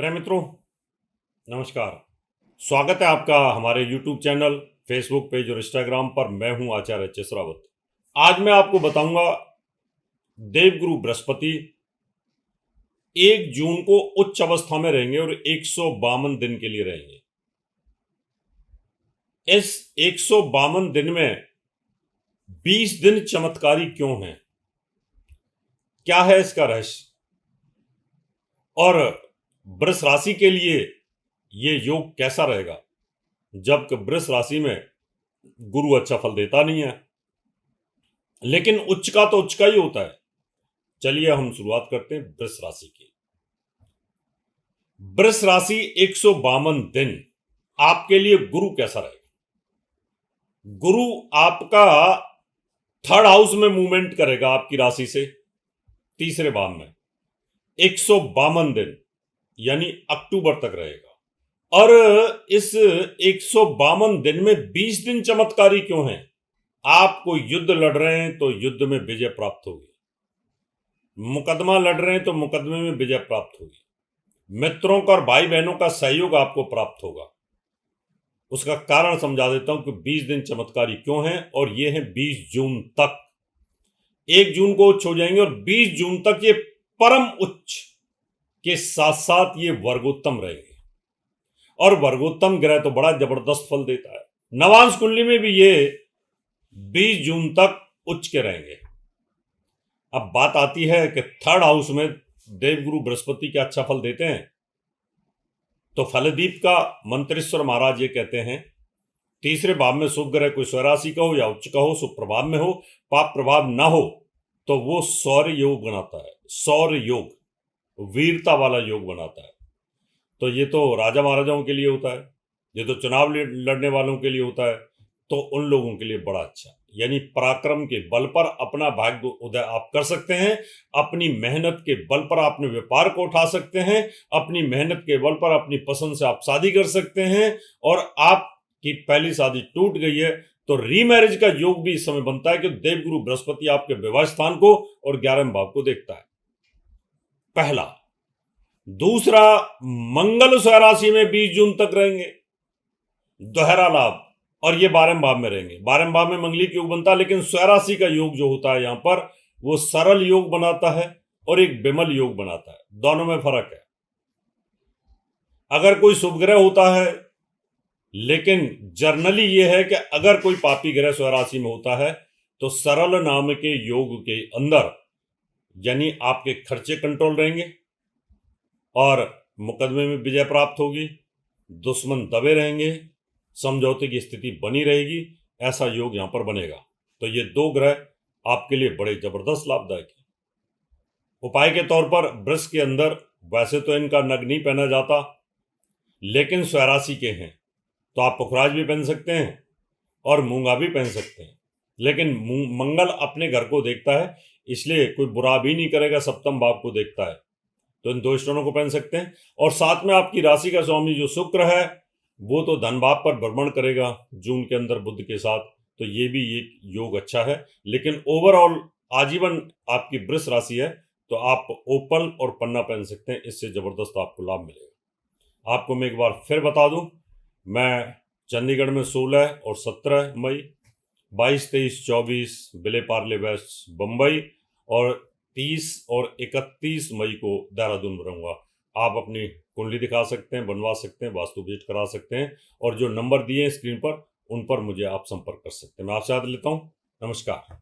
प्रिय मित्रों, नमस्कार। स्वागत है आपका हमारे YouTube चैनल, फेसबुक पेज और इंस्टाग्राम पर। मैं हूं आचार्य एच.एस. रावत। आज मैं आपको बताऊंगा देवगुरु बृहस्पति 1 जून को उच्च अवस्था में रहेंगे और 152 दिन के लिए रहेंगे। इस 152 दिन में 20 दिन चमत्कारी क्यों हैं? क्या है इसका रहस्य? और वृष राशि के लिए ये योग कैसा रहेगा, जबकि वृष राशि में गुरु अच्छा फल देता नहीं है, लेकिन उच्च का तो उच्च का ही होता है। चलिए हम शुरुआत करते हैं वृष राशि की। वृष राशि 152 दिन आपके लिए गुरु कैसा रहेगा? गुरु आपका 3rd हाउस में मूवमेंट करेगा, आपकी राशि से 3रे भाव में 152 दिन यानी अक्टूबर तक रहेगा। और इस 152 दिन में 20 दिन चमत्कारी क्यों हैं? आप कोई युद्ध लड़ रहे हैं तो युद्ध में विजय प्राप्त होगी, मुकदमा लड़ रहे हैं तो मुकदमे में विजय प्राप्त होगी, मित्रों का और भाई बहनों का सहयोग आपको प्राप्त होगा। उसका कारण समझा देता हूं कि 20 दिन चमत्कारी क्यों हैं, और ये है 20 जून तक। 1 जून को उच्च हो जाएंगे और 20 जून तक ये परम उच्च के साथ साथ ये वर्गोत्तम रहेंगे। और वर्गोत्तम ग्रह तो बड़ा जबरदस्त फल देता है। नवांश कुंडली में भी ये 20 जून तक उच्च के रहेंगे। अब बात आती है कि 3rd हाउस में देवगुरु बृहस्पति के अच्छा फल देते हैं, तो फलदीप का मंत्रेश्वर महाराज ये कहते हैं 3रे भाव में शुभ ग्रह कोई स्वराशि का हो या उच्च का हो, शुभ प्रभाव में हो, पाप प्रभाव ना हो, तो वो शौर्य योग बनाता है। शौर्य योग, वीरता वाला योग बनाता है। तो ये तो राजा महाराजाओं के लिए होता है, ये तो चुनाव लड़ने वालों के लिए होता है, तो उन लोगों के लिए बड़ा अच्छा, यानी पराक्रम के बल पर अपना भाग्य उदय आप कर सकते हैं। अपनी मेहनत के बल पर अपने व्यापार को उठा सकते हैं, अपनी मेहनत के बल पर अपनी पसंद से आप शादी कर सकते हैं। और आपकी पहली शादी टूट गई है तो रीमैरिज का योग भी इस समय बनता है कि देवगुरु बृहस्पति आपके विवाह स्थान को और 11वें भाव को देखता है, पहला। दूसरा, मंगल स्वराशि में 20 जून तक रहेंगे, दोहरा लाभ, और ये 12वें भाव में रहेंगे। 12वें भाव में मंगलिक योग बनता है, लेकिन स्वराशि का योग जो होता है यहां पर वो सरल योग बनाता है और एक विमल योग बनाता है। दोनों में फर्क है। अगर कोई शुभ ग्रह होता है, लेकिन जर्नली ये है कि अगर कोई पापी ग्रह स्वराशि में होता है तो सरल नाम के योग के अंदर यानी आपके खर्चे कंट्रोल रहेंगे और मुकदमे में विजय प्राप्त होगी, दुश्मन दबे रहेंगे, समझौते की स्थिति बनी रहेगी। ऐसा योग यहां पर बनेगा। तो ये 2 ग्रह आपके लिए बड़े जबरदस्त लाभदायक है। उपाय के तौर पर वृष के अंदर वैसे तो इनका नग नहीं पहना जाता, लेकिन स्वराशि के हैं तो आप पुखराज भी पहन सकते हैं और मूंगा भी पहन सकते हैं। लेकिन मंगल अपने घर को देखता है, इसलिए कोई बुरा भी नहीं करेगा, सप्तम भाव को देखता है, तो इन 2 स्टोनों को पहन सकते हैं। और साथ में आपकी राशि का स्वामी जो शुक्र है वो तो धन भाव पर भ्रमण करेगा जून के अंदर बुध के साथ, तो ये भी एक योग अच्छा है। लेकिन ओवरऑल आजीवन आपकी वृष राशि है तो आप ओपल और पन्ना पहन सकते हैं, इससे जबरदस्त आपको लाभ मिलेगा। आपको मैं एक बार फिर बता दूं, मैं चंडीगढ़ में 16 और 17 मई, 22, 23, 24 विले पार्ले वेस्ट बम्बई, और 30 और 31 मई को देहरादून में रहूंगा। आप अपनी कुंडली दिखा सकते हैं, बनवा सकते हैं, वास्तु विजिट करा सकते हैं, और जो नंबर दिए हैं स्क्रीन पर उन पर मुझे आप संपर्क कर सकते हैं। मैं आपसे याद लेता हूं। नमस्कार।